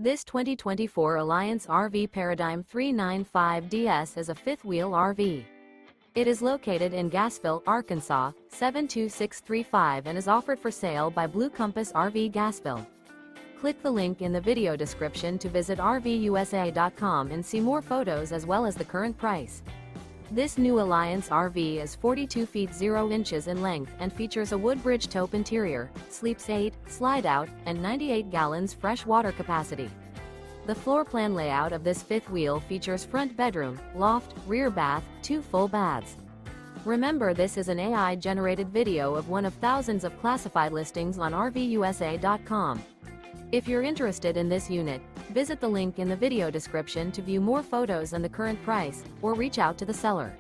This 2024 Alliance RV Paradigm 395DS is a fifth-wheel RV. It is located in Gassville, Arkansas, 72635 and is offered for sale by Blue Compass RV Gassville. Click the link in the video description to visit RVUSA.com and see more photos as well as the current price. This new Alliance RV is 42 feet 0 inches in length and features a WOODBRIDGE TAUPE interior, sleeps 8, slide-out, and 98 gallons fresh water capacity. The floor plan layout of this fifth wheel features front bedroom, loft, rear bath, 2 full baths. Remember, this is an AI-generated video of one of thousands of classified listings on RVUSA.com. If you're interested in this unit, visit the link in the video description to view more photos and the current price, or reach out to the seller.